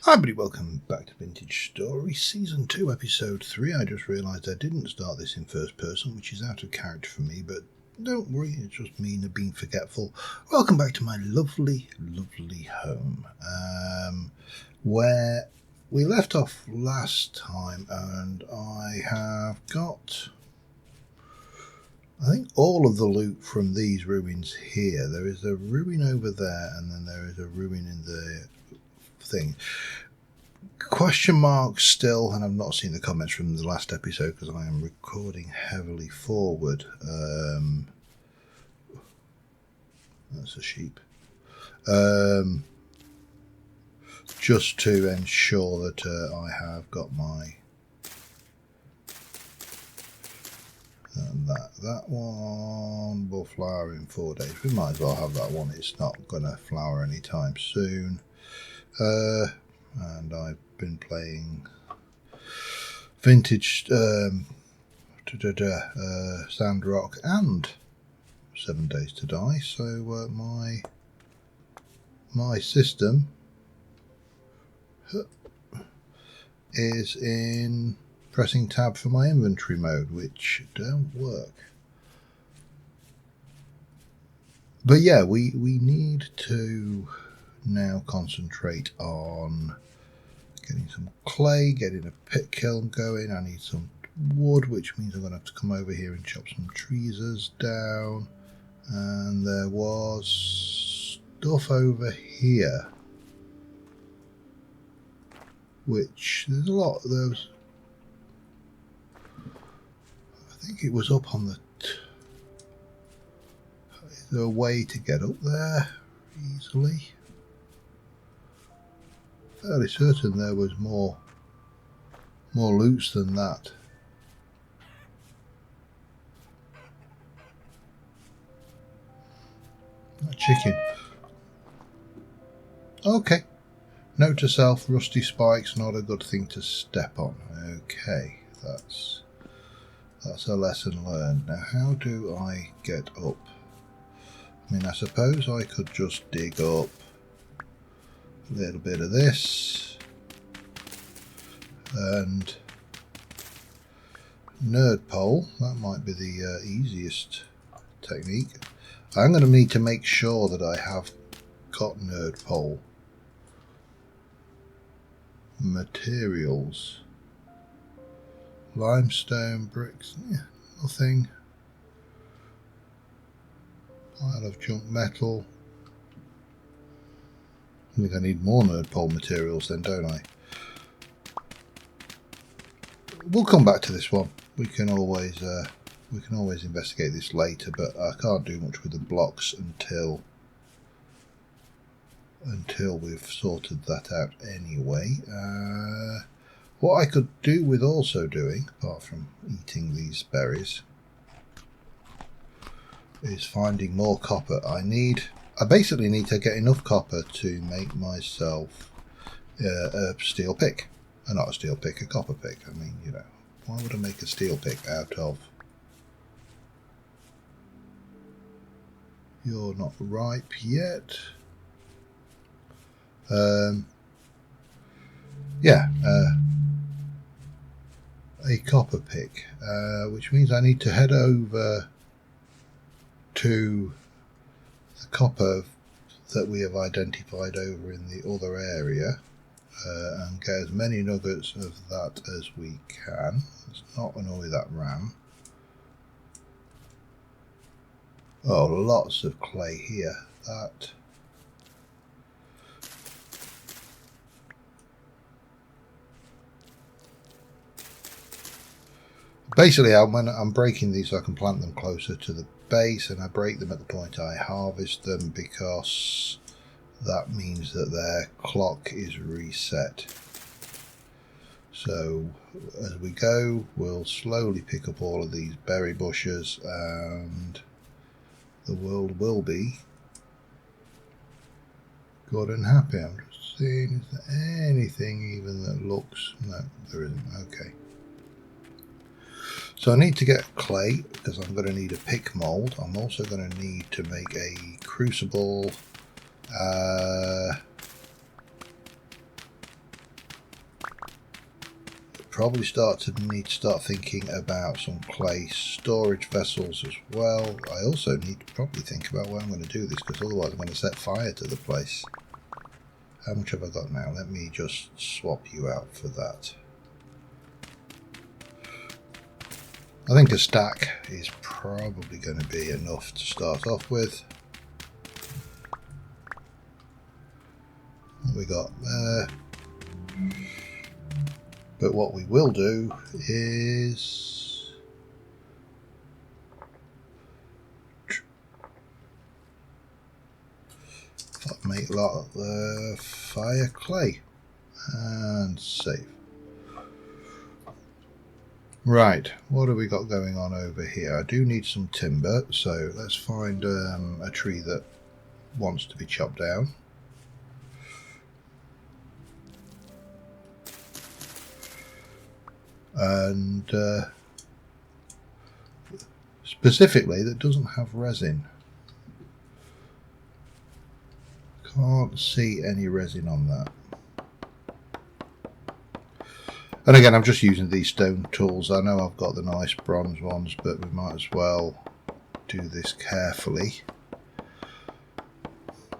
Hi everybody, welcome back to Vintage Story Season 2, Episode 3. I just realised I didn't start this in first person, which is out of character for me, but don't worry, it's just me being forgetful. Welcome back to my lovely, lovely home, where we left off last time, and I have got, I think, all of the loot from these ruins here. There is a ruin over there, and then there is a ruin in the thing. Question mark still, and I've not seen the comments from the last episode because I am recording heavily forward. That's a sheep. Just to ensure that I have got my that one will flower in 4 days. We might as well have that one. It's not gonna flower anytime soon. And I've been playing Vintage Sandrock and 7 Days to Die, so my system is in pressing tab for my inventory mode, which don't work. But yeah, we need to now concentrate on getting some clay, getting a pit kiln going. I need some wood, which means I'm going to have to come over here and chop some trees down. And there was stuff over here, which there's a lot of those. I think it was up on the is there a way to get up there easily? Fairly certain there was more loots than that. A chicken. Okay. Note to self, rusty spikes not a good thing to step on. Okay, that's a lesson learned. Now how do I get up? I mean, I suppose I could just dig up a little bit of this and nerd pole. That might be the easiest technique. I'm going to need to make sure that I have got nerd pole materials. Limestone bricks, yeah, nothing. Pile of junk metal. I think I need more nerd pole materials then, don't I? We'll come back to this one. We can always investigate this later, but I can't do much with the blocks until we've sorted that out anyway. What I could do with also doing, apart from eating these berries, is finding more copper. I basically need to get enough copper to make myself a steel pick. Not a steel pick, a copper pick. I mean, you know, why would I make a steel pick out of... You're not ripe yet. Yeah, a copper pick, which means I need to head over to the copper that we have identified over in the other area and get as many nuggets of that as we can. Let's not annoy that ram. Oh, lots of clay here. That... Basically, when I'm breaking these so I can plant them closer to the base, and I break them at the point I harvest them because that means that their clock is reset. So as we go, we'll slowly pick up all of these berry bushes and the world will be good and happy. I'm just seeing, is there anything even that looks... No, there isn't. Okay. So I need to get clay because I'm going to need a pick mold. I'm also going to need to make a crucible probably need to start thinking about some clay storage vessels as well. I also need to probably think about where I'm going to do this, because otherwise I'm going to set fire to the place. How much have I got now? Let me just swap you out for that. I think a stack is probably going to be enough to start off with. What we got there. But what we will do is make a lot of the fire clay and save. Right, what have we got going on over here? I do need some timber, so let's find a tree that wants to be chopped down. And specifically that doesn't have resin. Can't see any resin on that. And again, I'm just using these stone tools. I know I've got the nice bronze ones, but we might as well do this carefully.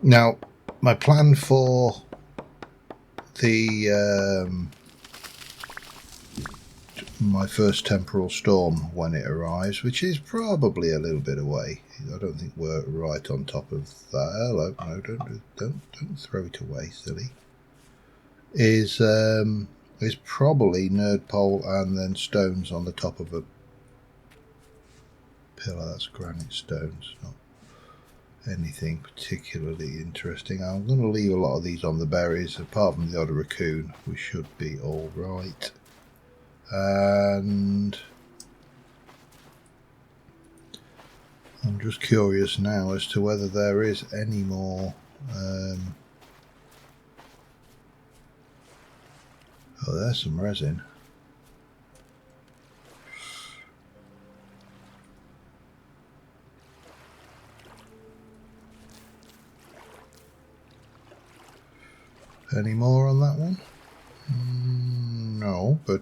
Now, my plan for the my first temporal storm when it arrives, which is probably a little bit away. I don't think we're right on top of that. Hello, no, don't throw it away, silly. Is probably Nerdpole and then stones on the top of a pillar. That's granite stones, not anything particularly interesting. I'm going to leave a lot of these on the berries. Apart from the odd raccoon, we should be all right. And I'm just curious now as to whether there is any more oh, there's some resin. Any more on that one? No, but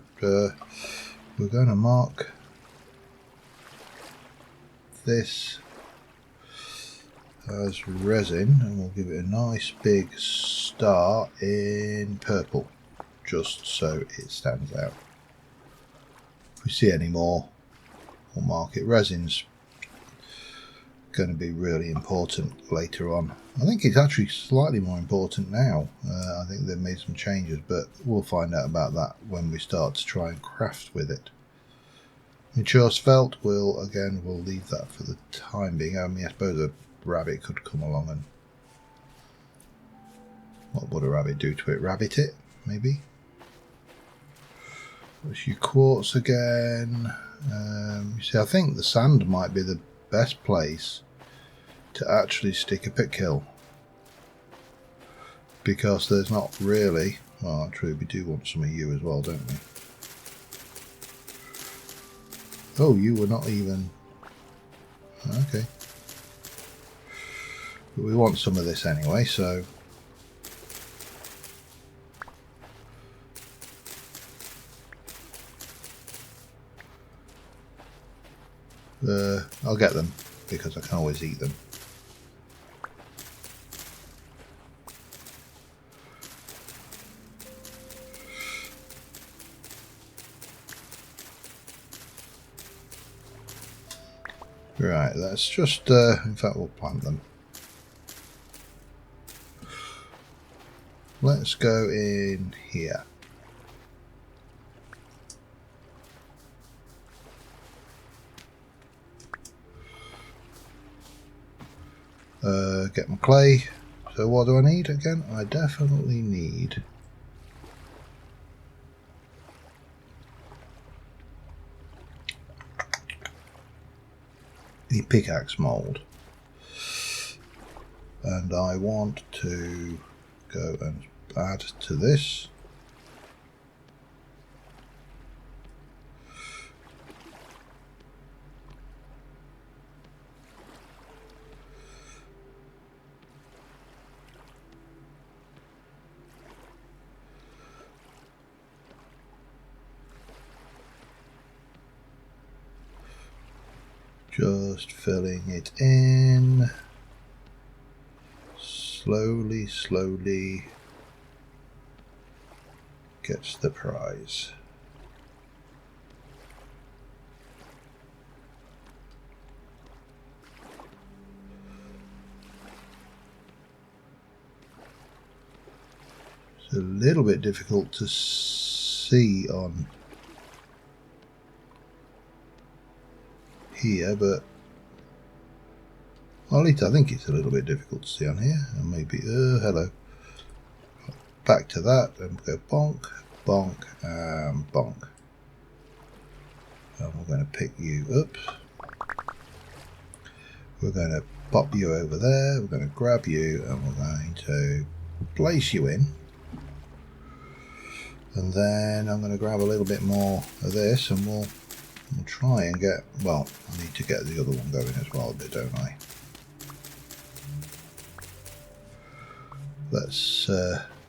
we're going to mark this as resin, and we'll give it a nice big star in purple, just so it stands out. If we see any more, we'll mark it. Resin's going to be really important later on. I think it's actually slightly more important now. I think they've made some changes, but we'll find out about that when we start to try and craft with it. Mature svelte, we'll leave that for the time being. I mean, I suppose a rabbit could come along and... what would a rabbit do to it? Rabbit it, maybe? What's your quartz again? You see, I think the sand might be the best place to actually stick a pit kill, because there's not really... well, actually we do want some of you as well, don't we? Oh, you were not even... okay. But we want some of this anyway, so... I'll get them, because I can always eat them. Right, let's just, in fact we'll plant them. Let's go in here. Get my clay. So what do I need again? I definitely need the pickaxe mold, and I want to go and add to this. Just filling it in. Slowly, slowly gets the prize. It's a little bit difficult to see on here, but well, at least I think it's a little bit difficult to see on here. And maybe, hello. Back to that, and go bonk, bonk, and bonk. And we're going to pick you up. We're going to pop you over there. We're going to grab you, and we're going to place you in. And then I'm going to grab a little bit more of this, and we'll try and get, well, I need to get the other one going as well a bit, don't I?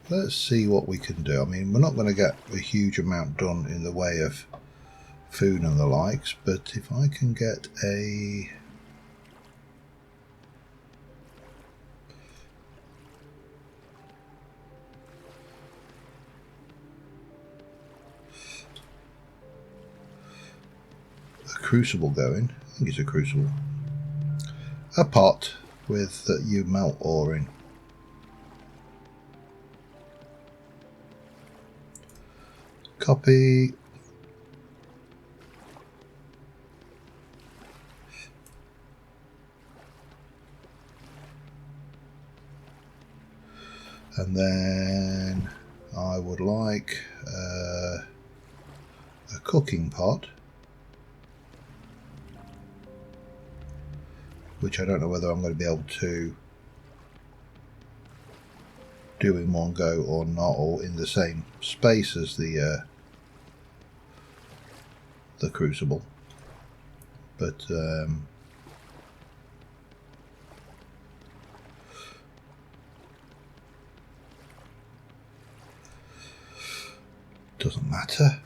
Let's see what we can do. I mean, we're not going to get a huge amount done in the way of food and the likes, but if I can get a crucible going, I think it's a crucible, a pot with that you melt ore in. Copy. And then I would like a cooking pot, which I don't know whether I'm going to be able to do in one go or not, or in the same space as the crucible. But doesn't matter.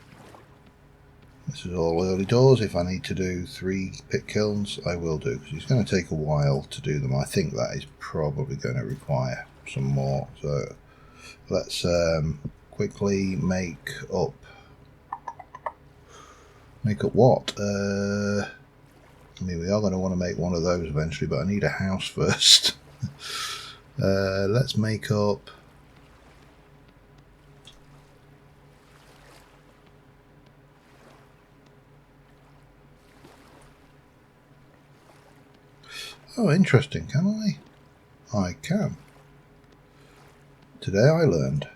This is all early doors. If I need to do 3 pit kilns, I will do, because it's going to take a while to do them. I think that is probably going to require some more. So let's quickly make up what? I mean, we are going to want to make one of those eventually, but I need a house first. Let's make up oh, interesting. Can I? I can. Today I learned.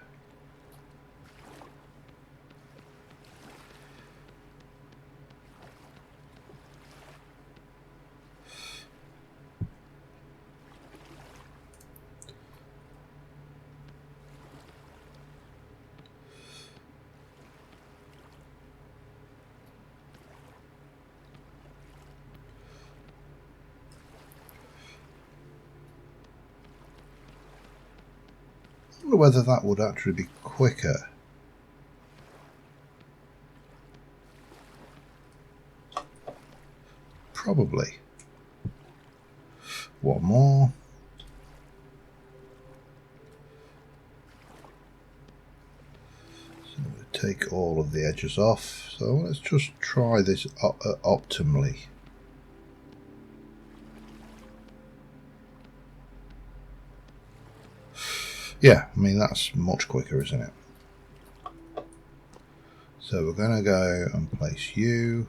I wonder whether that would actually be quicker. Probably. One more. So we'll take all of the edges off. So let's just try this optimally. Yeah, I mean, that's much quicker, isn't it? So we're going to go and place you,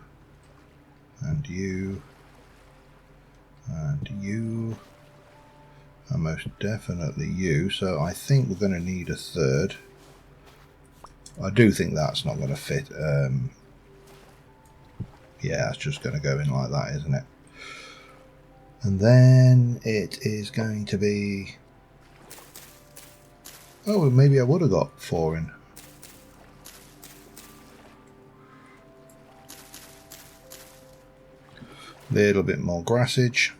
and you, and you, and most definitely you. So I think we're going to need a third. I do think that's not going to fit. Yeah, it's just going to go in like that, isn't it? And then it is going to be... oh, maybe I would have got 4 in. Little bit more grassage.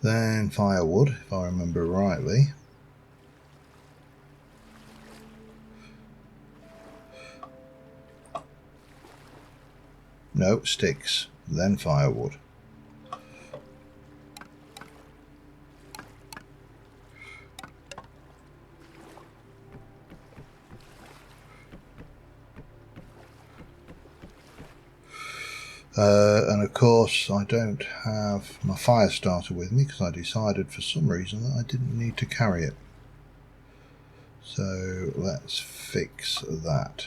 Then firewood, if I remember rightly. No, sticks, then firewood. And of course I don't have my fire starter with me because I decided for some reason that I didn't need to carry it. So let's fix that.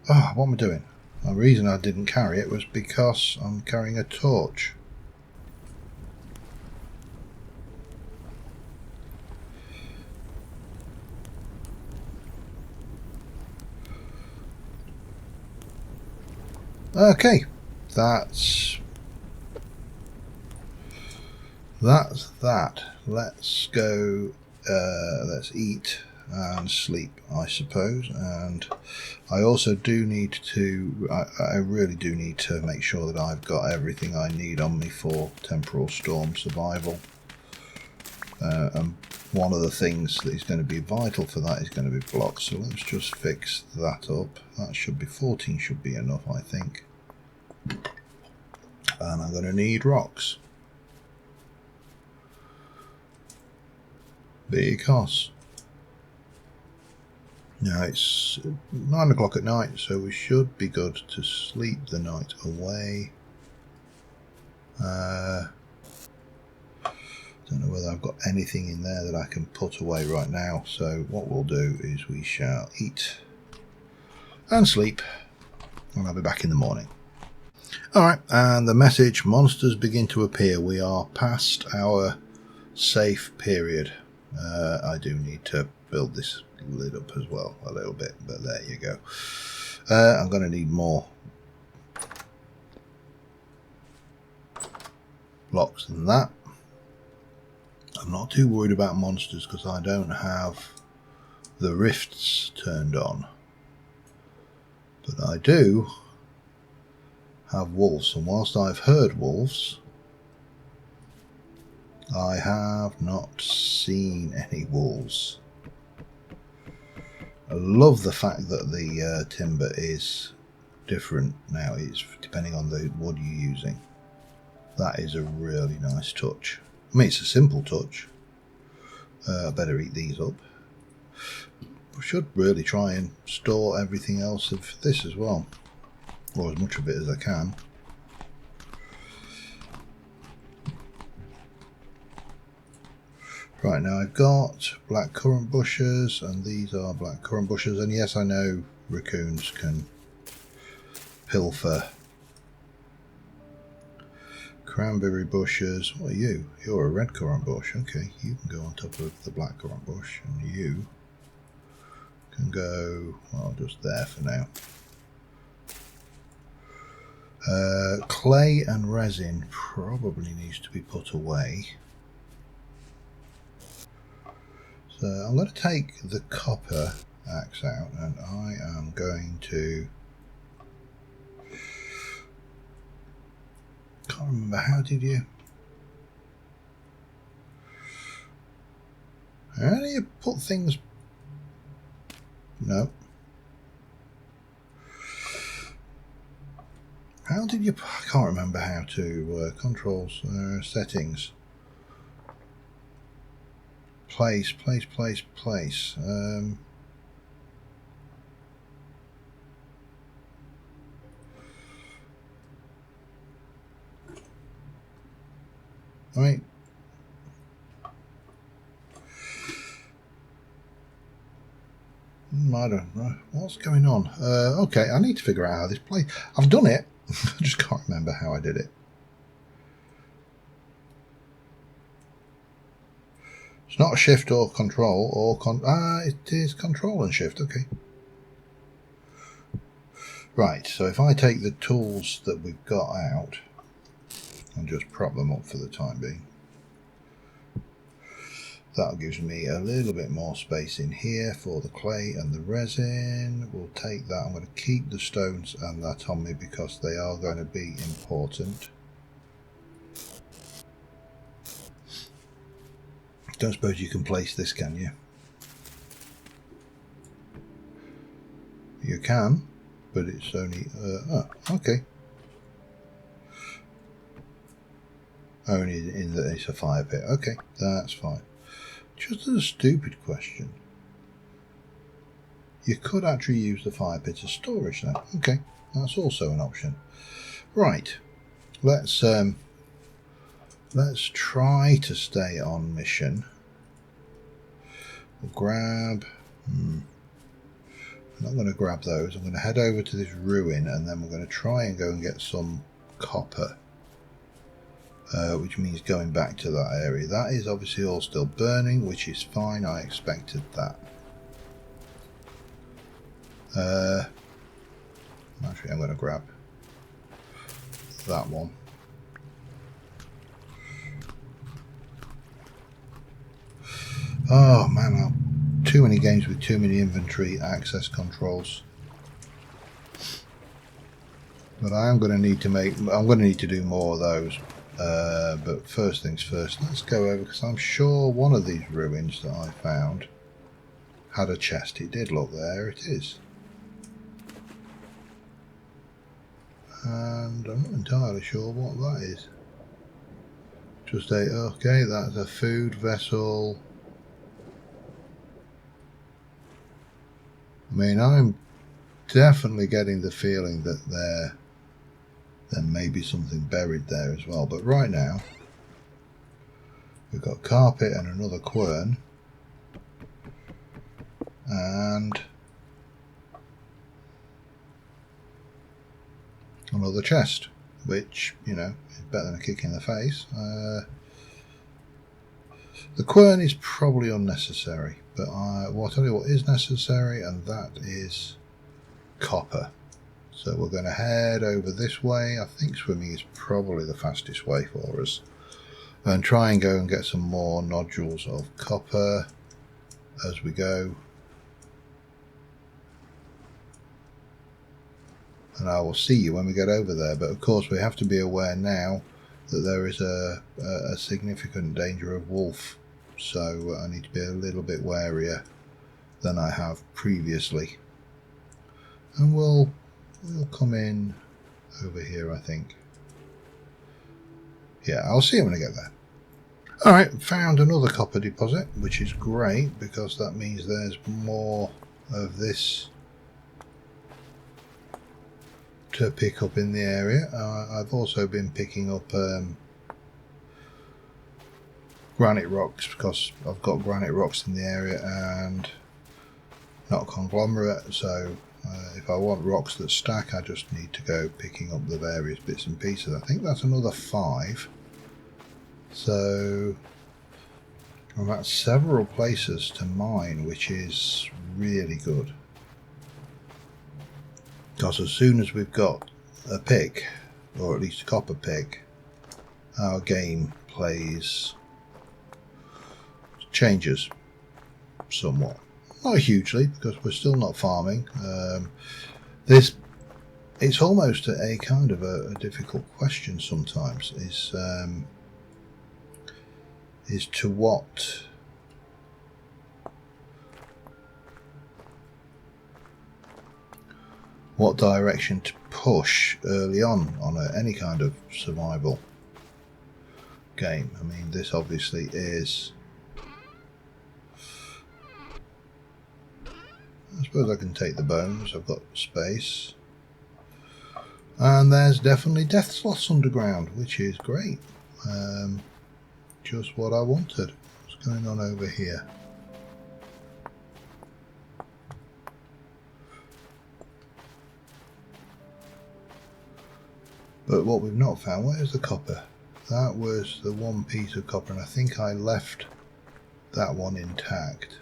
Oh, what am I doing? The reason I didn't carry it was because I'm carrying a torch. Okay, that's that. Let's go, let's eat and sleep, I suppose. And I also do need to, I really do need to make sure that I've got everything I need on me for temporal storm survival. And one of the things that is going to be vital for that is going to be blocks. So let's just fix that up. That should be 14, should be enough, I think. And I'm going to need rocks. Because now it's 9 o'clock at night, so we should be good to sleep the night away. Don't know whether I've got anything in there that I can put away right now, so what we'll do is we shall eat and sleep, and I'll be back in the morning. Alright, and the message, monsters begin to appear. We are past our safe period. I do need to build this lid up as well a little bit, but there you go. I'm going to need more blocks than that. I'm not too worried about monsters because I don't have the rifts turned on, but I do have wolves, and whilst I've heard wolves, I have not seen any wolves. I love the fact that the timber is different now. It's depending on the wood you're using. That is a really nice touch. I mean, it's a simple touch. I better eat these up. I should really try and store everything else of this as well, or as much of it as I can. Right, now I've got black currant bushes, and these are black currant bushes, and yes, I know raccoons can pilfer. Cranberry bushes. What are you? You're a red currant bush. Okay, you can go on top of the black currant bush, and you can go, well, just there for now. Clay and resin probably needs to be put away. So I'm going to take the copper axe out, and I am going to, can't remember, how do you put things? No. How did you, I can't remember how to, controls, settings. Place. Right. I don't know what's going on. Okay, I need to figure out how this plays. I've done it. I just can't remember how I did it. It's not a shift or control or it is control and shift. Okay. Right. So if I take the tools that we've got out and just prop them up for the time being. That gives me a little bit more space in here for the clay and the resin. We'll take that. I'm going to keep the stones and that on me because they are going to be important. Don't suppose you can place this, can you? You can, but it's only... oh, okay. Only in that it's a fire pit. Okay, that's fine. Just a stupid question. You could actually use the fire pit as storage then. Okay, that's also an option. Right, let's try to stay on mission. We'll grab... I'm not going to grab those. I'm going to head over to this ruin and then we're going to try and go and get some copper. Which means going back to that area. That is obviously all still burning, which is fine. I expected that. Actually, I'm going to grab that one. Oh man, too many games with too many inventory access controls. But I am going to need to I'm going to need to do more of those. But first things first, let's go over, because I'm sure one of these ruins that I found had a chest. It did look there, it is. And I'm not entirely sure what that is. Just okay, that's a food vessel. I mean, I'm definitely getting the feeling that there may be something buried there as well. But right now, we've got carpet and another quern. And another chest, which, you know, is better than a kick in the face. The quern is probably unnecessary, but I'll tell you what is necessary, and that is copper. So we're going to head over this way. I think swimming is probably the fastest way for us. And try and go and get some more nodules of copper as we go. And I will see you when we get over there. But of course we have to be aware now that there is a significant danger of wolf. So I need to be a little bit warier than I have previously. And we'll come in over here, I think. Yeah, I'll see you when I get there. Alright, found another copper deposit, which is great because that means there's more of this to pick up in the area. I've also been picking up granite rocks because I've got granite rocks in the area and not conglomerate, so if I want rocks that stack, I just need to go picking up the various bits and pieces. I think that's another 5. So I'm at several places to mine, which is really good. Because as soon as we've got a pick, or at least a copper pick, our game changes somewhat. Not hugely, because we're still not farming. It's almost a kind of a difficult question sometimes, is to what direction to push early on any kind of survival game. I mean, this obviously is... I suppose I can take the bones, I've got space. And there's definitely death sloths underground, which is great. Just what I wanted. What's going on over here? But what we've not found, where's the copper? That was the one piece of copper, and I think I left that one intact.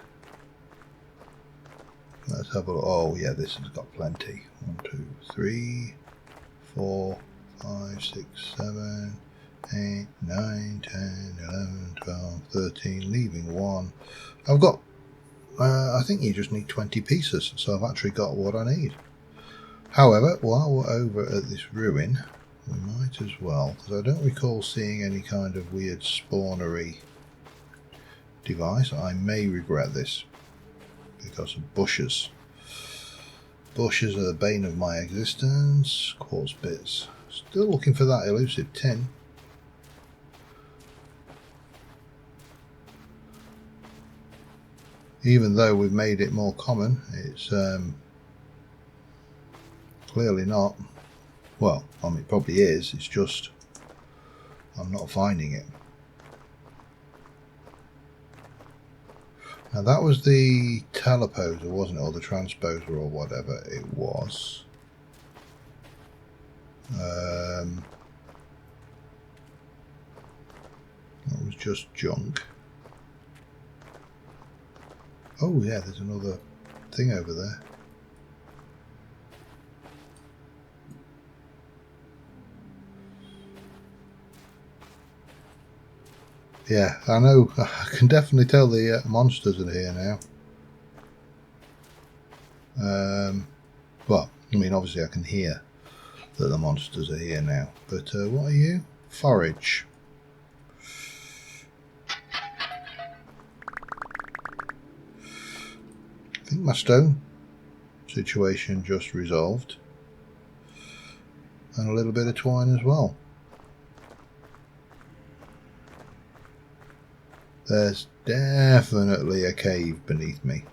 Let's have a look. Oh yeah, this has got plenty. 1, 2, 3, 4, 5, 6, 7, 8, 9, 10, 11, 12, 13, leaving 1. I've got, I think you just need 20 pieces, so I've actually got what I need. However, while we're over at this ruin, we might as well, because I don't recall seeing any kind of weird spawnery device. I may regret this because of bushes. Bushes are the bane of my existence. Quartz bits. Still looking for that elusive tin. Even though we've made it more common, it's clearly not. Well, I mean, it probably is. It's just I'm not finding it. Now that was the teleposer, wasn't it? Or the transposer or whatever it was. That was just junk. Oh yeah, there's another thing over there. Yeah, I know. I can definitely tell the monsters are here now. Well, I mean, obviously I can hear that the monsters are here now. But what are you? Forage. I think my stone situation just resolved. And a little bit of twine as well. There's definitely a cave beneath me.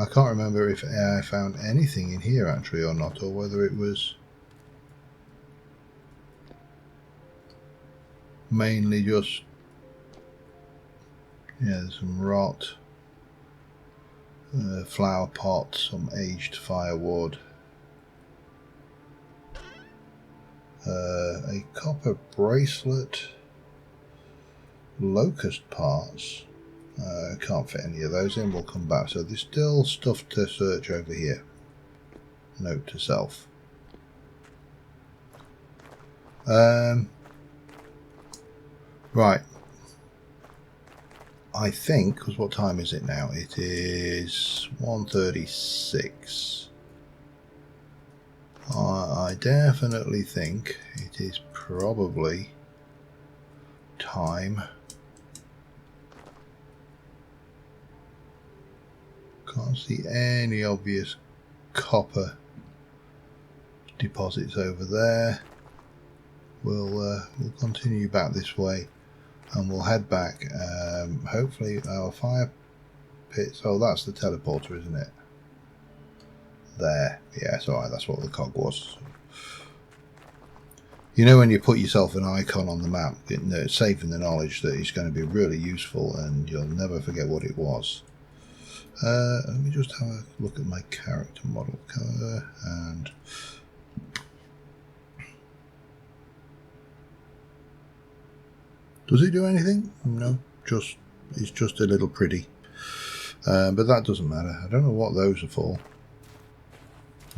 I can't remember if I found anything in here actually or not, or whether it was mainly just, yeah, there's some rot, flower pots, some aged firewood, a copper bracelet, locust parts. Can't fit any of those in, we'll come back. So there's still stuff to search over here. Note to self. Right. I think, because what time is it now? It is 1:36. I definitely think it is probably time. Can't see any obvious copper deposits over there. We'll continue back this way and we'll head back. Hopefully our fire pits. Oh, that's the teleporter, isn't it? There. Yes, alright, that's what the cog was. You know, when you put yourself an icon on the map, it's saving the knowledge that it's going to be really useful and you'll never forget what it was. Let me just have a look at my character model color and does it do anything? No, it's just a little pretty. But that doesn't matter. I don't know what those are for.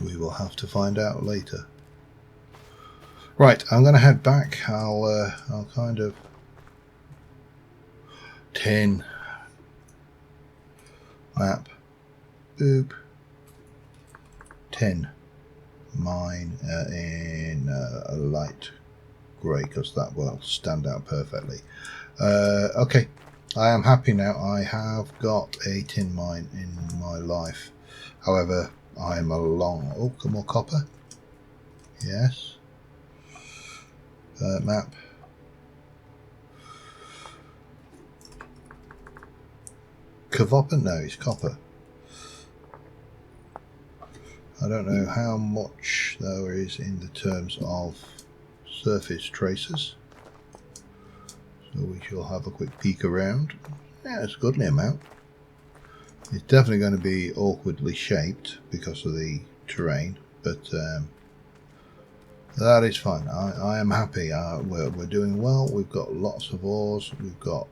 We will have to find out later. Right, I'm going to head back. I'll kind of 10 map, boop, 10 mine in a light grey because that will stand out perfectly. Okay, I am happy now. I have got a tin mine in my life. However, I am a long. Oh, more copper. Yes. Map. Kavoppen? No, it's copper. I don't know how much there is in the terms of surface traces. So we shall have a quick peek around. Yeah, it's a goodly amount. It's definitely going to be awkwardly shaped because of the terrain, but that is fine. I am happy. We're doing well. We've got lots of ores. We've got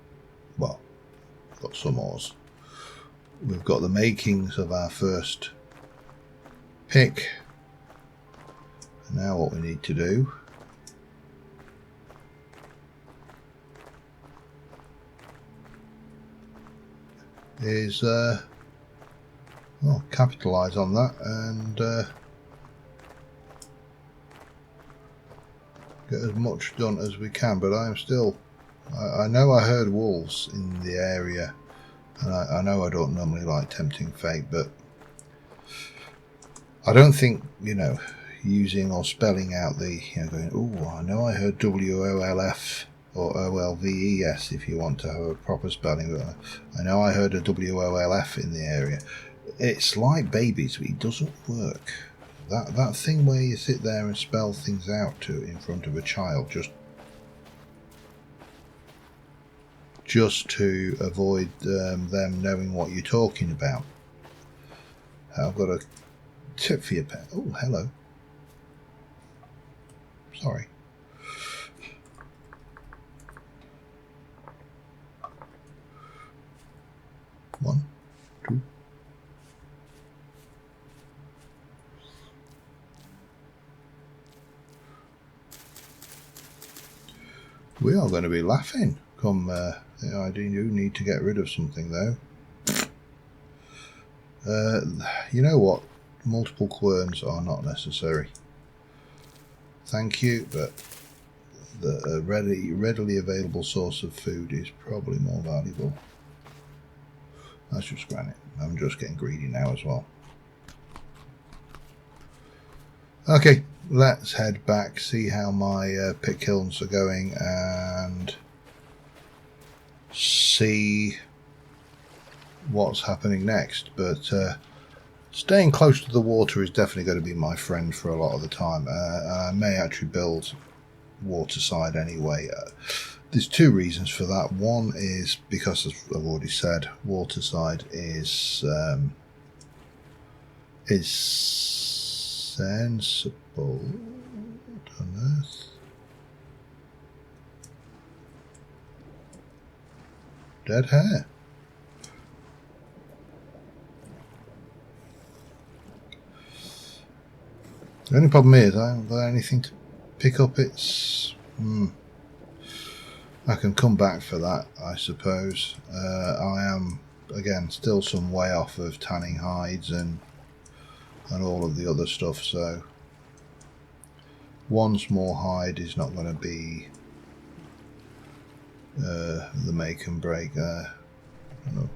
some ores. We've got the makings of our first pick. Now what we need to do is well, capitalise on that and get as much done as we can. But I am still, I know I heard wolves in the area, and I know I don't normally like tempting fate, but I don't think, you know, using or spelling out the, you know, going, oh, I know I heard WOLF or OLVES if you want to have a proper spelling, but I know I heard a WOLF in the area. It's like babies, but it doesn't work. That thing where you sit there and spell things out in front of a child just to avoid them knowing what you're talking about. I've got a tip for your pet. Oh, hello. Sorry. One, two. We are going to be laughing come I do need to get rid of something though. You know what? Multiple querns are not necessary. Thank you, but the readily available source of food is probably more valuable. That's just granite. I'm just getting greedy now as well. Okay, let's head back, see how my pit kilns are going, and see what's happening next. But staying close to the water is definitely going to be my friend for a lot of the time. I may actually build waterside anyway. There's two reasons for that. One is because, as I've already said, waterside is sensible. What on earth? Dead hair. The only problem is I haven't got anything to pick up its... I can come back for that, I suppose. I am, again, still some way off of tanning hides and all of the other stuff, so one small hide is not going to be the make and break there. I don't know.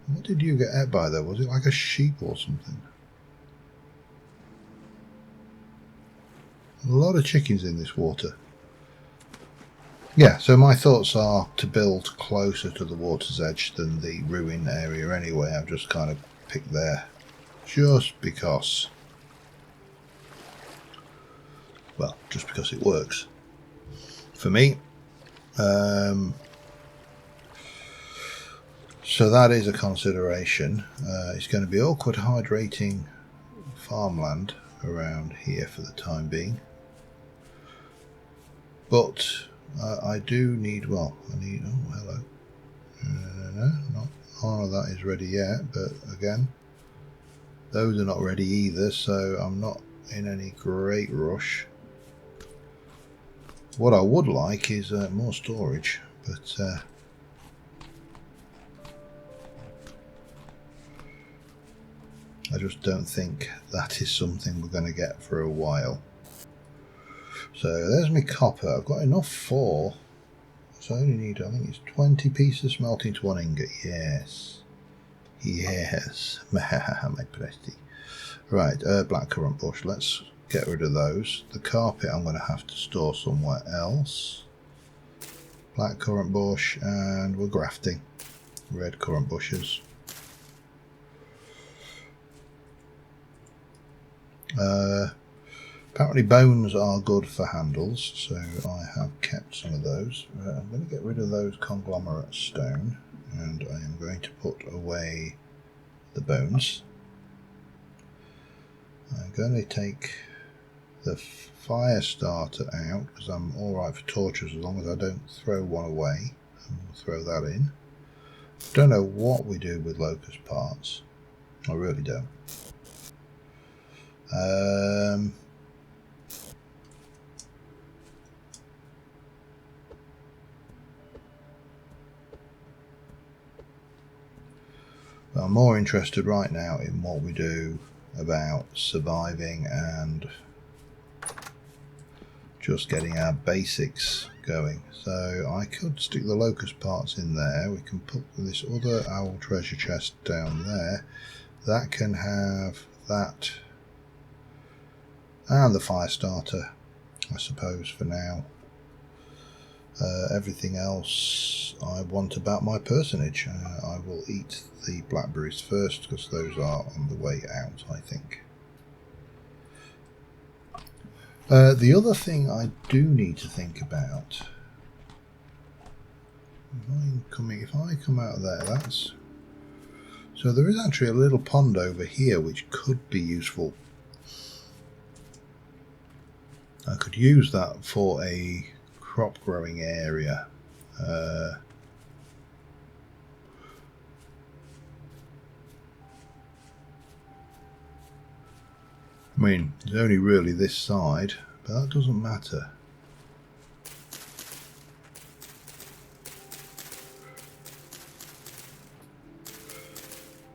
What did you get ate by though? Was it like a sheep or something? A lot of chickens in this water. Yeah, so my thoughts are to build closer to the water's edge than the ruin area anyway. I've just kind of picked there just because. Well, just because it works for me. So that is a consideration. It's going to be awkward hydrating farmland around here for the time being. But I do need, well, I need, oh, hello. No, none of that is ready yet, but again, those are not ready either, so I'm not in any great rush. What I would like is more storage, but I just don't think that is something we're going to get for a while. So there's my copper. I've got enough for, so I only need, I think it's 20 pieces smelting to 1 ingot. Yes. Yes. My pretty. Right, blackcurrant bush. Let's get rid of those. The carpet I'm going to have to store somewhere else. Blackcurrant bush, and we're grafting red currant bushes. Apparently bones are good for handles, so I have kept some of those. I'm going to get rid of those conglomerate stone, and I am going to put away the bones. I'm going to take the fire starter out because I'm alright for torches as long as I don't throw one away. I'm going to throw that in. Don't know what we do with locust parts. I really don't. I'm more interested right now in what we do about surviving and just getting our basics going. So I could stick the locust parts in there. We can put this other owl treasure chest down there. That can have that and the fire starter, I suppose, for now. Everything else I want about my personage. I will eat the blackberries first because those are on the way out, I think. The other thing I do need to think about, if I come out there, that's... So there is actually a little pond over here which could be useful. I could use that for a crop growing area. I mean, it's only really this side, but that doesn't matter.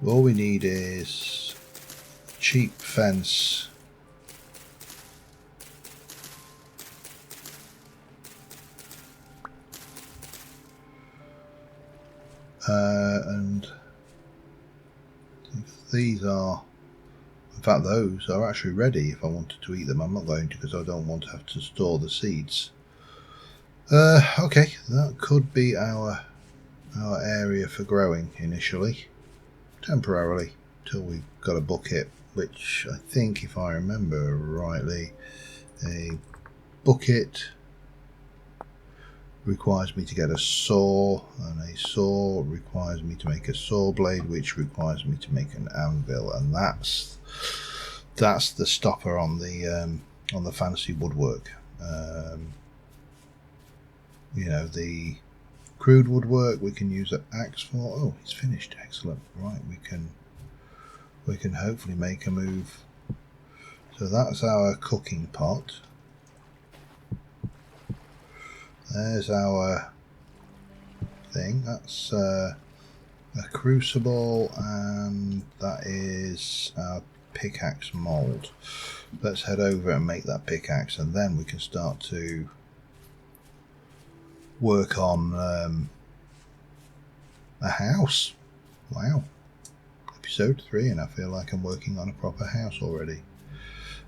All we need is cheap fence. And these are, in fact those are actually ready if I wanted to eat them. I'm not going to because I don't want to have to store the seeds. Okay, that could be our area for growing initially, temporarily, till we've got a bucket, which I think, if I remember rightly, a bucket requires me to get a saw, and a saw requires me to make a saw blade, which requires me to make an anvil, and that's the stopper on the fancy woodwork. You know, the crude woodwork we can use an axe for. Oh, it's finished. Excellent. Right, we can hopefully make a move. So that's our cooking pot. There's our thing. That's a crucible, and that is our pickaxe mold. Let's head over and make that pickaxe, and then we can start to work on a house. Wow, episode 3, and I feel like I'm working on a proper house already.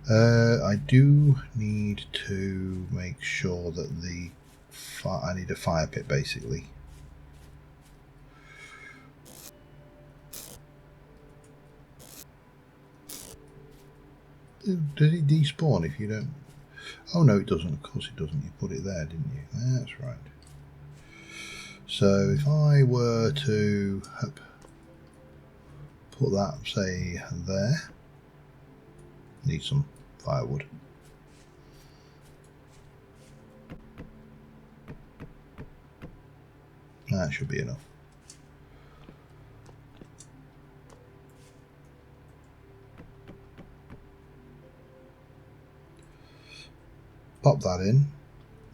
I do need to make sure that I need a fire pit, basically. Does it despawn if you don't? Oh no, it doesn't. Of course it doesn't. You put it there, didn't you? That's right. So if I were to put that, say, there, need some firewood. That should be enough. Pop that in.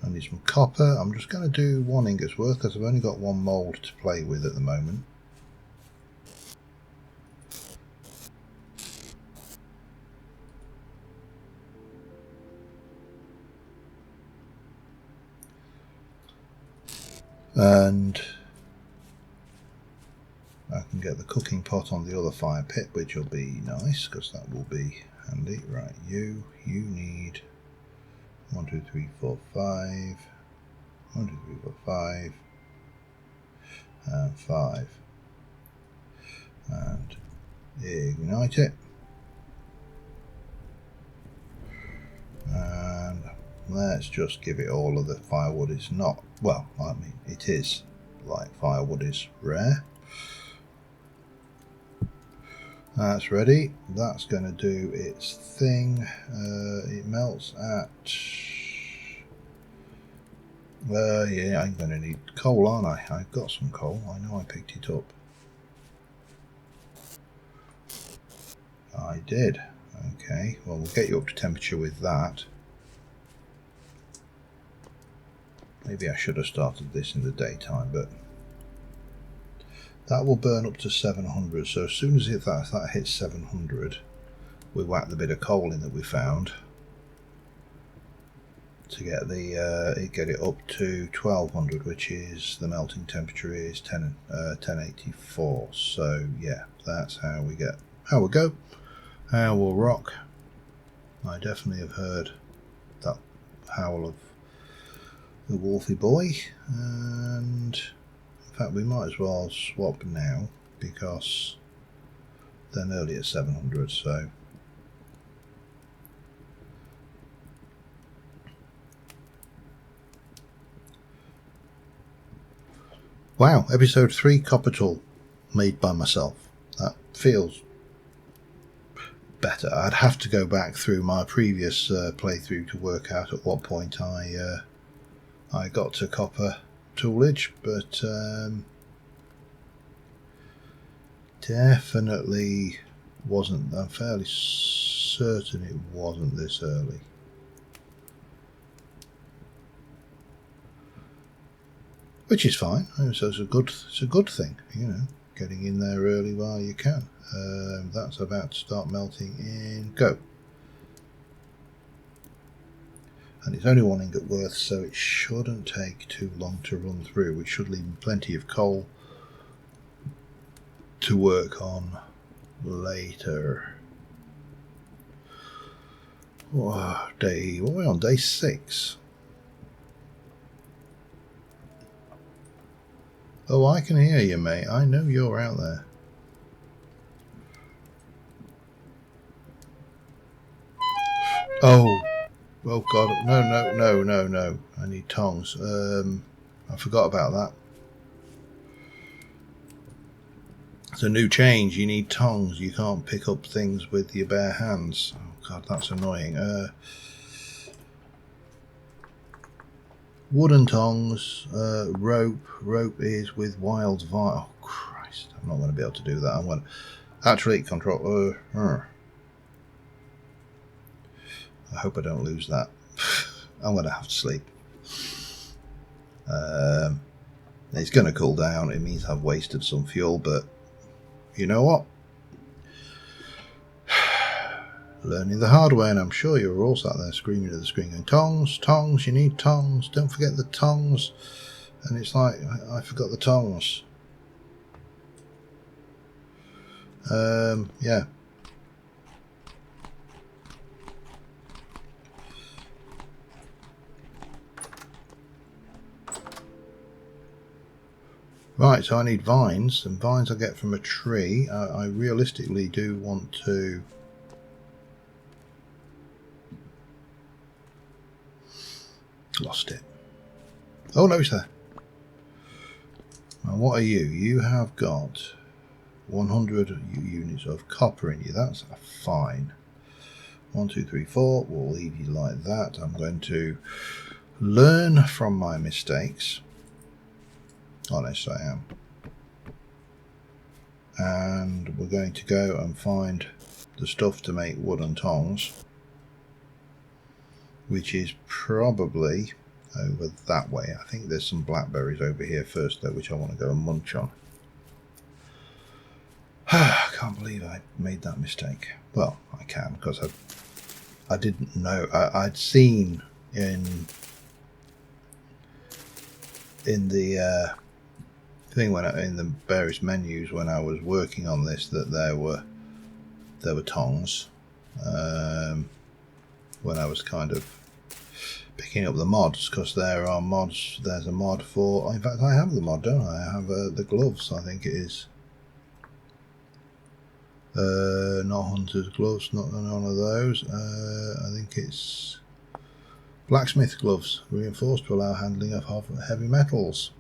I need some copper. I'm just going to do 1 ingot's worth because I've only got 1 mould to play with at the moment. And I can get the cooking pot on the other fire pit, which will be nice because that will be handy. Right, you need 1, 2, 3, 4, 5. 1, 2, 3, 4, 5. And 5. And ignite it. And let's just give it all of the firewood. It's not, well, I mean, it is like firewood is rare. That's ready. That's going to do its thing. It melts at... yeah, I'm going to need coal, aren't I? I've got some coal. I know I picked it up. I did. Okay, well, we'll get you up to temperature with that. Maybe I should have started this in the daytime, but That will burn up to 700. So as soon as that hits 700, we whack the bit of coal in that we found to get it up to 1200, which is the melting temperature is 1084. So yeah, that's how we go, how we'll rock. I definitely have heard that howl of the Wolfie boy, and in fact we might as well swap now because they're nearly at 700. So wow, episode 3 copper tool made by myself. That feels better. I'd have to go back through my previous playthrough to work out at what point I got to copper toolage, but definitely wasn't. I'm fairly certain it wasn't this early. Which is fine. So it's a good thing, you know, getting in there early while you can. That's about to start melting in go. And it's only 1 ingot worth, so it shouldn't take too long to run through, which should leave plenty of coal to work on later. What are we on? Day 6. Oh, I can hear you, mate. I know you're out there. Oh God, no. I need tongs. I forgot about that. It's a new change. You need tongs. You can't pick up things with your bare hands. Oh God, that's annoying. Wooden tongs, rope. Rope is with wild vine. Oh Christ, I'm not going to be able to do that. I'm going to actually control. I hope I don't lose that. I'm going to have to sleep. It's going to cool down. It means I've wasted some fuel, but you know what? Learning the hard way, and I'm sure you're all sat there screaming at the screen going, tongs, tongs, you need tongs, don't forget the tongs. And it's like, I forgot the tongs. Yeah. Right, so I need vines, and vines I get from a tree. I realistically do want to... Lost it. Oh no, it's there. Now what are you? You have got 100 units of copper in you. That's fine. 1, 2, 3, 4. We'll leave you like that. I'm going to learn from my mistakes. Honest I am. And we're going to go and find the stuff to make wooden tongs, which is probably over that way. I think there's some blackberries over here first though, which I want to go and munch on. I can't believe I made that mistake. Well, I can, because I didn't know. I'd seen in the thing in the various menus when I was working on this that there were tongs when I was kind of picking up the mods, because there are mods. There's a mod for, in fact I have the mod, don't I? I have the gloves, I think it is. Not hunter's gloves, not none of those. I think it's blacksmith gloves, reinforced to allow handling of heavy metals.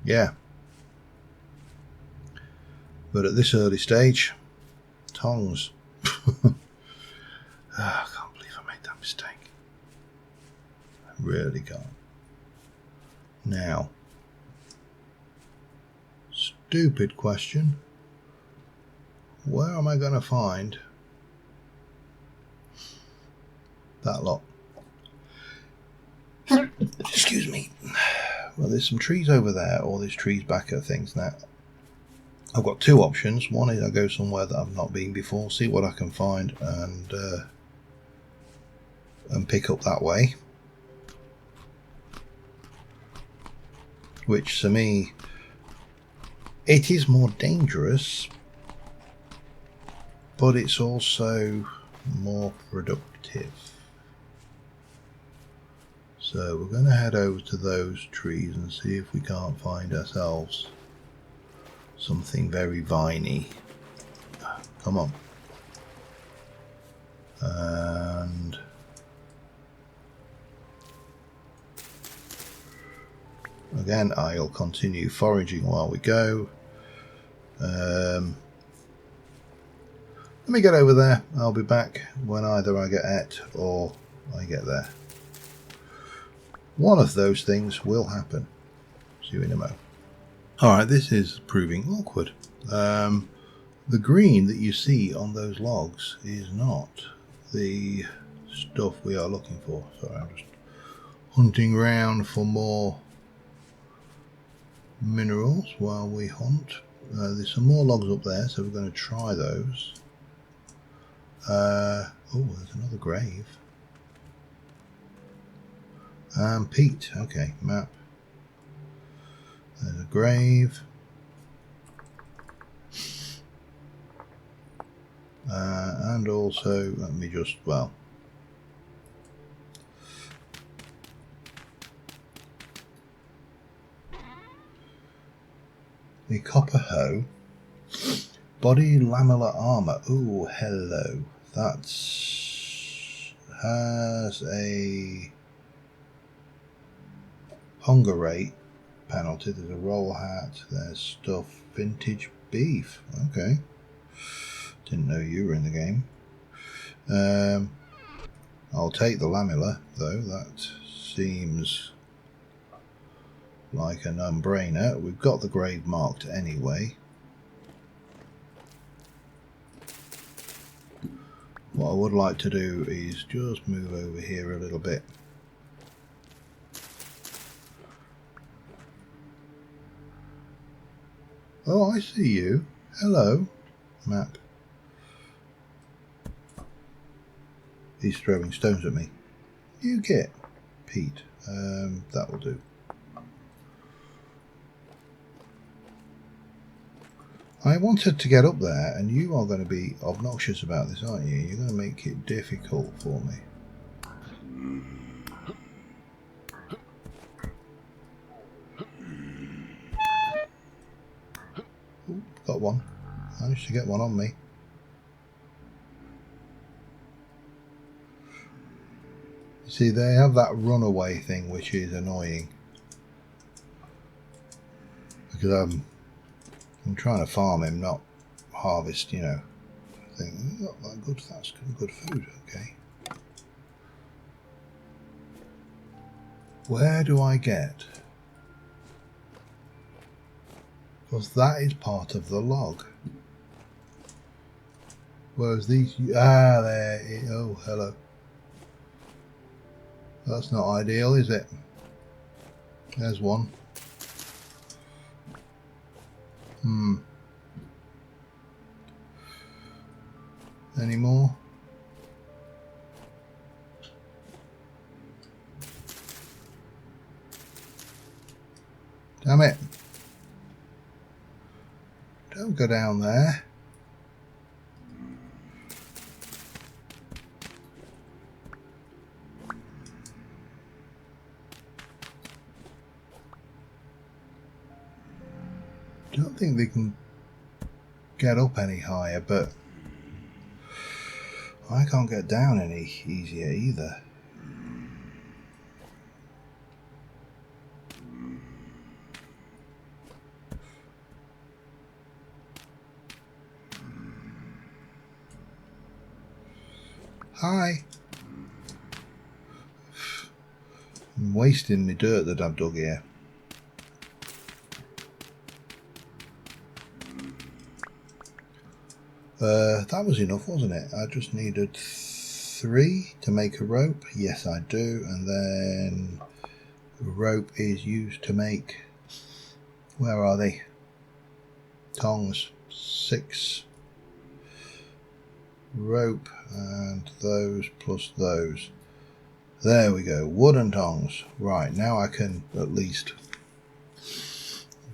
Yeah, but at this early stage, tongs. I can't believe I made that mistake. I really can't. Now, stupid question. Where am I going to find that lot? Excuse me. well, there's some trees over there, or there's trees back at things now. I've got two options. One is I go somewhere that I've not been before, see what I can find, and pick up that way. Which to me, it is more dangerous, but it's also more productive. So we're going to head over to those trees and see if we can't find ourselves something very viney. Come on. And again, I'll continue foraging while we go. Let me get over there. I'll be back when either I get at or I get there. One of those things will happen. See you in a moment. Alright, this is proving awkward. The green that you see on those logs is not the stuff we are looking for. Sorry, I'm just hunting around for more minerals while we hunt. There's some more logs up there, so we're going to try those. Oh, there's another grave. Pete, okay, map. There's a grave. And also, let me just, well, the copper hoe. Body lamellar armor. Oh, hello. That's has a hunger rate penalty. There's a roll hat. There's stuff. Vintage beef. Okay. Didn't know you were in the game. I'll take the lamellar though. That seems like a no-brainer. We've got the grave marked anyway. What I would like to do is just move over here a little bit. Oh, I see you. Hello, map. He's throwing stones at me. You get Pete. That will do. I wanted to get up there, and you are going to be obnoxious about this, aren't you? You're going to make it difficult for me. Ooh, got one. Managed to get one on me. See, they have that runaway thing, which is annoying. Because I'm trying to farm him, not harvest, you know. I think, not that good, that's good food, okay. Where do I get? Because that is part of the log. Whereas these, there, oh, hello. That's not ideal, is it? There's one. Any more? Damn it. Don't go down there. Don't think they can get up any higher, but I can't get down any easier either. Hi. I'm wasting the dirt that I've dug here. That was enough, wasn't it? I just needed 3 to make a rope. Yes, I do. And then rope is used to make, where are they? Tongs. 6 rope, and those plus those. There we go, wooden tongs. Right, now I can at least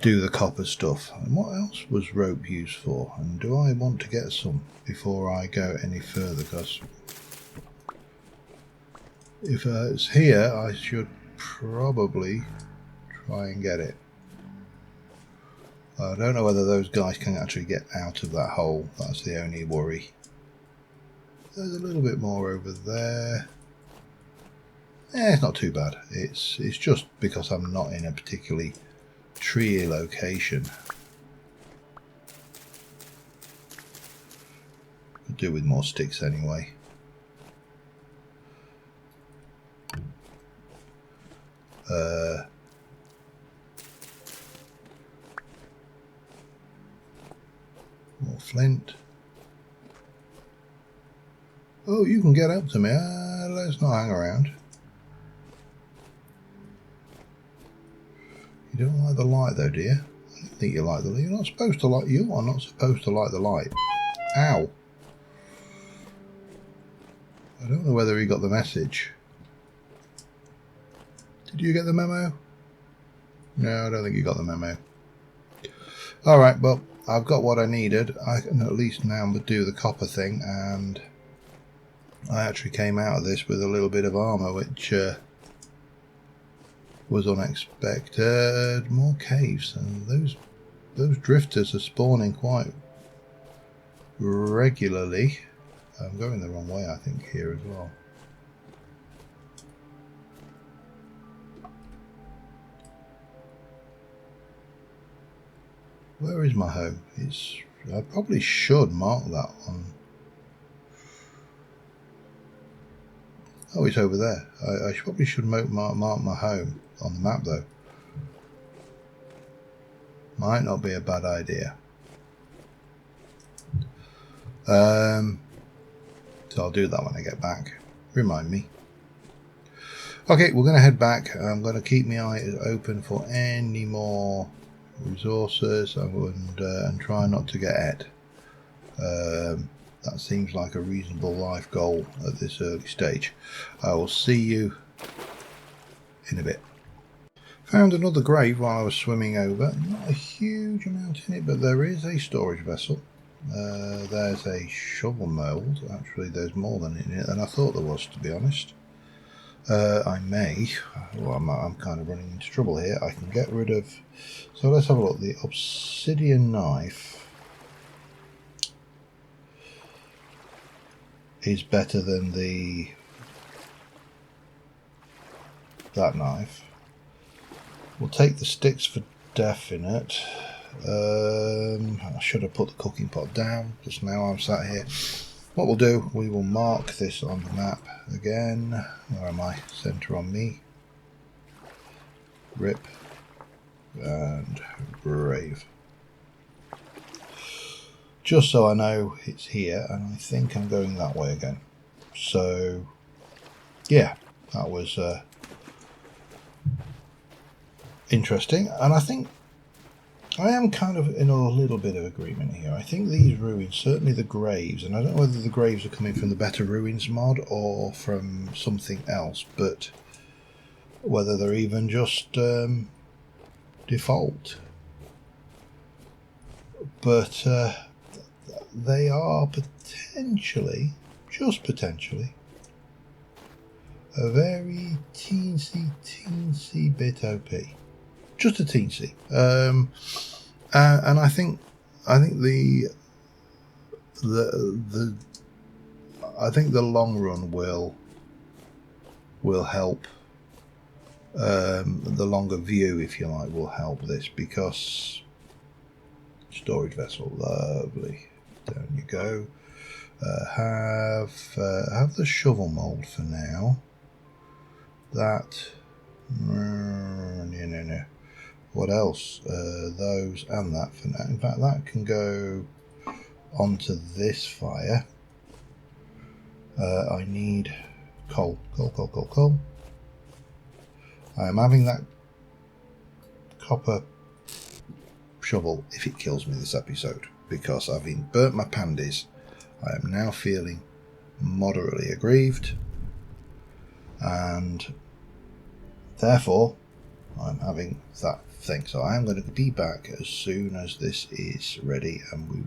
do the copper stuff. And what else was rope used for? And do I want to get some before I go any further? Because if it's here, I should probably try and get it. I don't know whether those guys can actually get out of that hole. That's the only worry. There's a little bit more over there. It's not too bad. It's just because I'm not in a particularly tree location. Could do with more sticks anyway. More flint. Oh, you can get up to me. Let's not hang around. You don't like the light though, do you? I don't think you like the light. You're not supposed to like. You are not supposed to like the light. Ow. I don't know whether he got the message. Did you get the memo? No, I don't think you got the memo. Alright, well, I've got what I needed. I can at least now do the copper thing, and I actually came out of this with a little bit of armour, which was unexpected. More caves, and those drifters are spawning quite regularly. I'm going the wrong way, I think, here as well. Where is my home? I probably should mark that one. Oh, it's over there. I probably should mark my home on the map, though. Might not be a bad idea. So I'll do that when I get back. Remind me. Okay, we're going to head back. I'm going to keep my eyes open for any more resources and try not to get ate. That seems like a reasonable life goal at this early stage. I will see you in a bit. Found another grave while I was swimming over. Not a huge amount in it, but there is a storage vessel. There's a shovel mould. Actually, there's more than I thought there was, to be honest. I'm kind of running into trouble here. I can get rid of, so let's have a look. The obsidian knife is better than that knife. We'll take the sticks for definite. I should have put the cooking pot down, just now I'm sat here. What we'll do, we will mark this on the map again. Where am I? Center on me. Rip. And grave. Just so I know it's here, and I think I'm going that way again. So, yeah, that was interesting. And I think I am kind of in a little bit of agreement here. I think these ruins, certainly the graves, and I don't know whether the graves are coming from the Better Ruins mod or from something else, but whether they're even just default. But they are potentially, just potentially, a very teensy bit OP. Just a teensy. And I think the long run will help. The longer view, if you like, will help this, because storage vessel, lovely. Down you go. Have the shovel mould for now. That no. What else? Those and that for now. In fact, that can go onto this fire. I need coal. I am having that copper shovel if it kills me this episode, because having burnt my pandies, I am now feeling moderately aggrieved, and therefore I'm having that thing. So I am going to be back as soon as this is ready, and we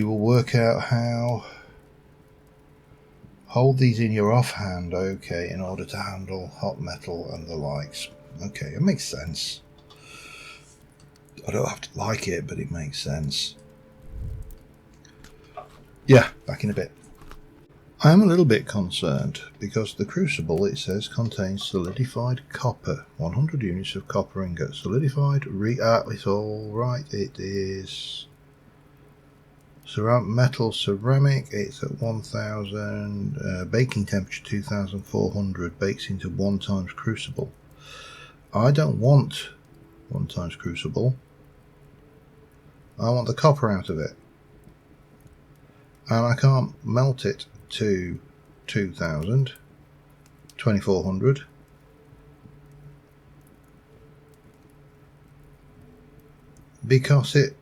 will work out how. Hold these in your offhand, okay, in order to handle hot metal and the likes. Okay, it makes sense. I don't have to like it, but it makes sense. Yeah, back in a bit. I am a little bit concerned because the crucible, it says, contains solidified copper. 100 units of copper ingot. Solidified, it's all right. It is metal ceramic. It's at 1000. Baking temperature 2400. Bakes into 1 times crucible. I don't want 1 times crucible. I want the copper out of it. And I can't melt it to 2000, 2400. Because it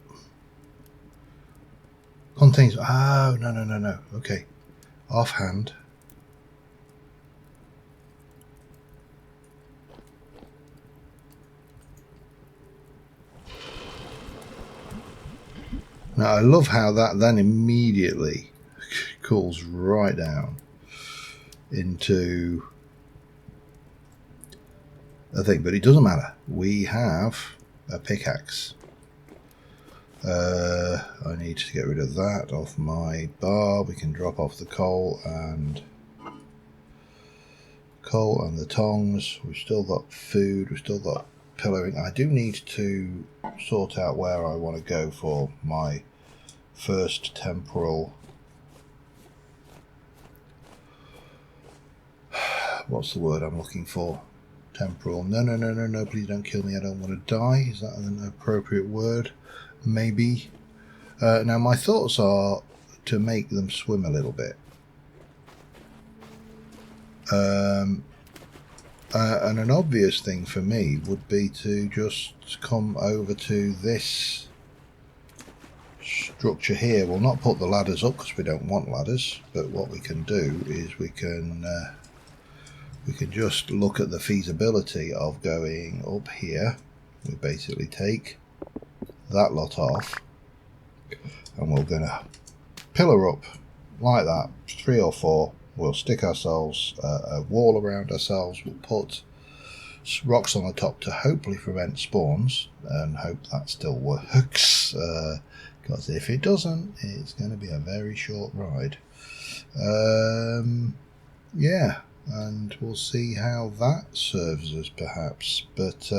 contains, oh, no. Okay. Offhand. Now, I love how that then immediately cools right down into a thing, but it doesn't matter. We have a pickaxe. I need to get rid of that off my bar. We can drop off the coal and the tongs. We've still got food. We've still got pillaring. I do need to sort out where I want to go for my first temporal. What's the word I'm looking for? Temporal. No. Please don't kill me. I don't want to die. Is that an appropriate word? Maybe. Now my thoughts are to make them swim a little bit. And an obvious thing for me would be to just come over to this structure here. We'll not put the ladders up because we don't want ladders, but what we can do is we can just look at the feasibility of going up here. We basically take that lot off, and we're going to pillar up like that, 3 or 4. We'll stick ourselves a wall around ourselves. We'll put rocks on the top to hopefully prevent spawns, and hope that still works, because if it doesn't, it's going to be a very short ride. Yeah, and we'll see how that serves us perhaps, but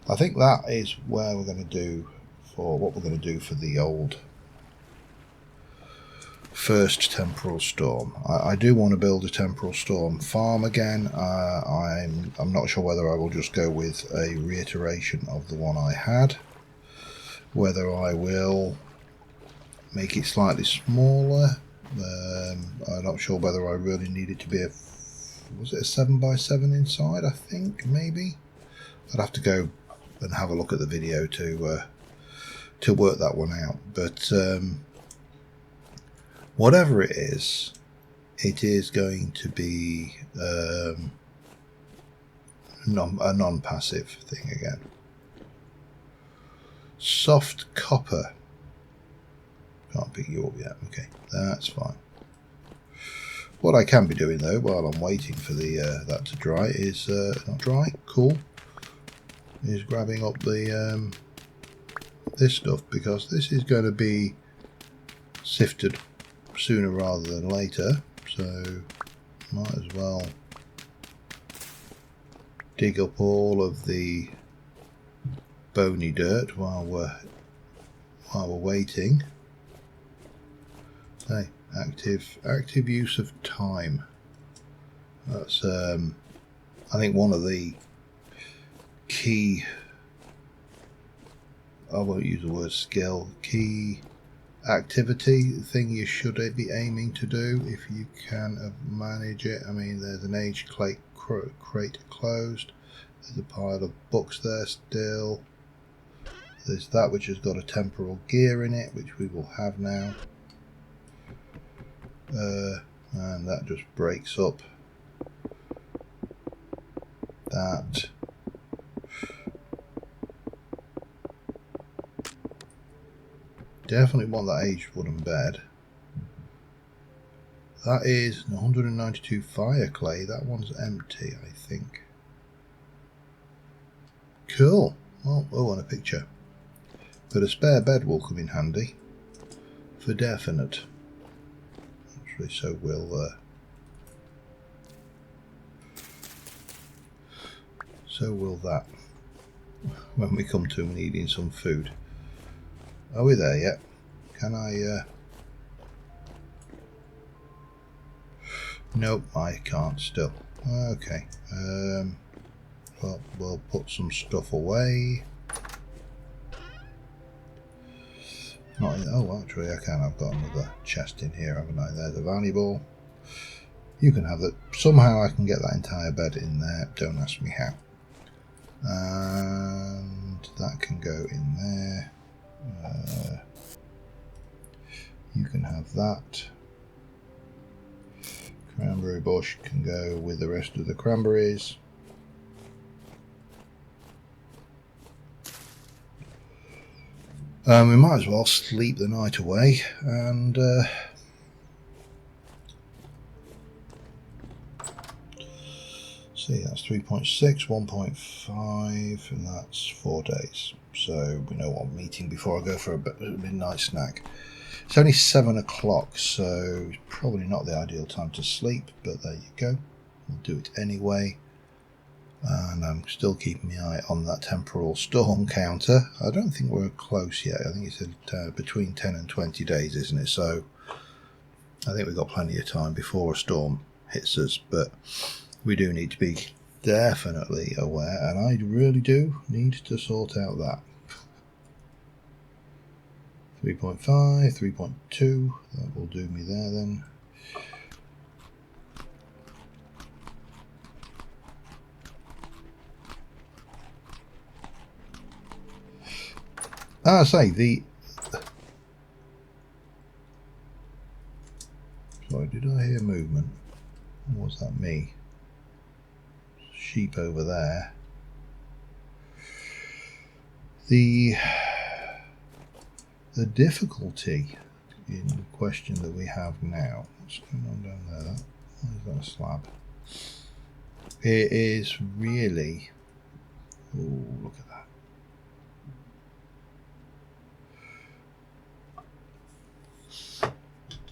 I think that is where we're going to do for what we're going to do for the old first temporal storm. I do want to build a temporal storm farm again. I'm not sure whether I will just go with a reiteration of the one I had, whether I will make it slightly smaller. I'm not sure whether I really need it to be was it a 7x7 inside? I think maybe I'd have to go and have a look at the video to work that one out, but whatever it is going to be a non-passive thing again. Soft copper. Can't pick you up yet. Okay, that's fine. What I can be doing though, while I'm waiting for the that to dry, is not dry. Cool. Is grabbing up the this stuff, because this is going to be sifted sooner rather than later, so might as well dig up all of the bony dirt while we're waiting. Hey, active use of time. That's I think one of the key, I won't use the word skill, key activity thing you should be aiming to do if you can manage it. I mean, there's an age crate closed. There's a pile of books there still. There's that which has got a temporal gear in it, which we will have now. And that just breaks up that. Definitely want that aged wooden bed. That is 192 fire clay. That one's empty, I think. Cool. Well, I want a picture. But a spare bed will come in handy. For definite. Actually, so will that. When we come to needing some food. Are we there yet? Can I... Nope, I can't still. Okay. Well, we'll put some stuff away. Not in, oh, actually I can. I've got another chest in here, haven't I? There's a valuable. You can have that. Somehow I can get that entire bed in there. Don't ask me how. And that can go in there. You can have that. Cranberry bush can go with the rest of the cranberries. We might as well sleep the night away and see, that's 3.6, 1.5, and that's 4 days. So we know what I'm eating before I go for a midnight snack. It's only 7 o'clock, so it's probably not the ideal time to sleep, but there you go. We'll do it anyway. And I'm still keeping my eye on that temporal storm counter. I don't think we're close yet. I think it's between 10 and 20 days, isn't it? So I think we've got plenty of time before a storm hits us, but we do need to be definitely aware, and I really do need to sort out that. 3.5, 3.2, that will do me there then. I say, sorry, did I hear movement? Or was that me? Sheep over there. The difficulty in question that we have now, what's going on down there? Why is that a slab? It is really, oh, look at that.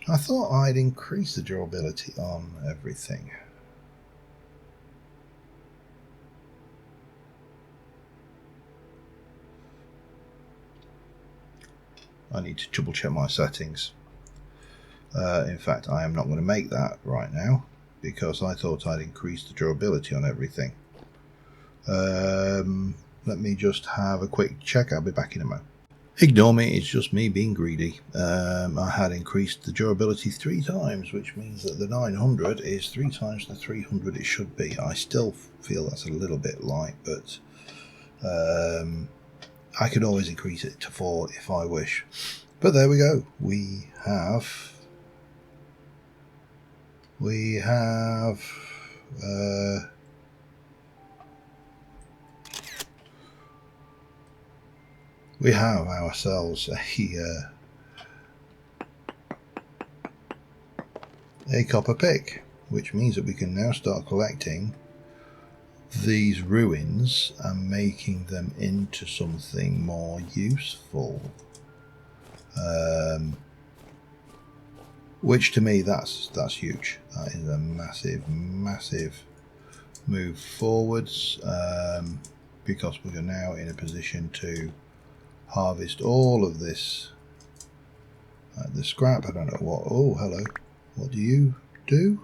I thought I'd increase the durability on everything. I need to double check my settings. In fact, I am not going to make that right now because I thought I'd increase the durability on everything. Let me just have a quick check. I'll be back in a moment. Ignore me, it's just me being greedy. I had increased the durability 3 times, which means that the 900 is 3 times the 300 it should be. I still feel that's a little bit light, but I could always increase it to 4 if I wish. But there we go. We have ourselves a copper pick, which means that we can now start collecting these ruins and making them into something more useful. Which to me, that's huge. That is a massive move forwards, because we are now in a position to harvest all of this. The scrap, I don't know what. Oh, hello. What do you do?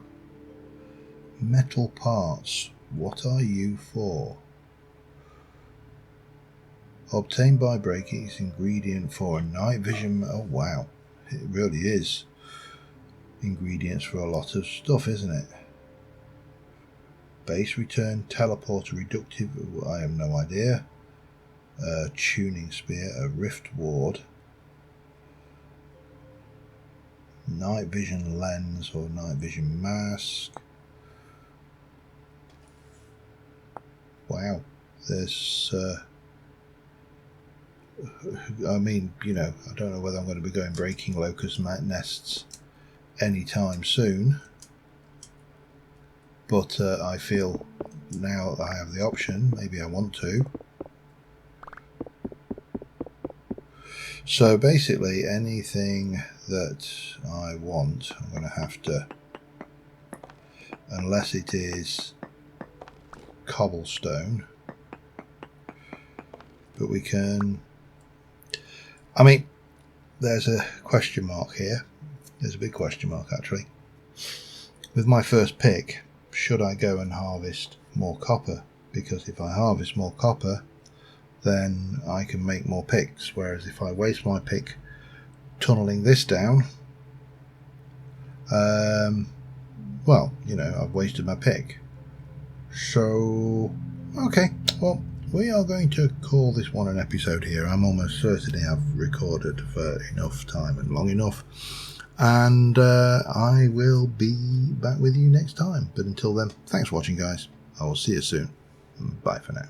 Metal parts. What are you for? Obtained by breaking its ingredient for a night vision. Oh, wow. It really is ingredients for a lot of stuff, isn't it? Base return, teleporter, reductive, I have no idea. Tuning spear, a rift ward, night vision lens or night vision mask. Wow, there's I mean, you know, I don't know whether I'm going to be going breaking locust nests anytime soon, but I feel now I have the option, maybe I want to. So basically anything that I want, I'm going to have to, unless it is cobblestone, but we can, I mean, there's a question mark here. There's a big question mark actually. With my first pick, should I go and harvest more copper? Because if I harvest more copper, then I can make more picks, whereas if I waste my pick tunneling this down, well, you know, I've wasted my pick. So, okay, well, we are going to call this one an episode here. I'm almost certain I've recorded for enough time and long enough, and I will be back with you next time. But until then, thanks for watching, guys. I will see you soon. Bye for now.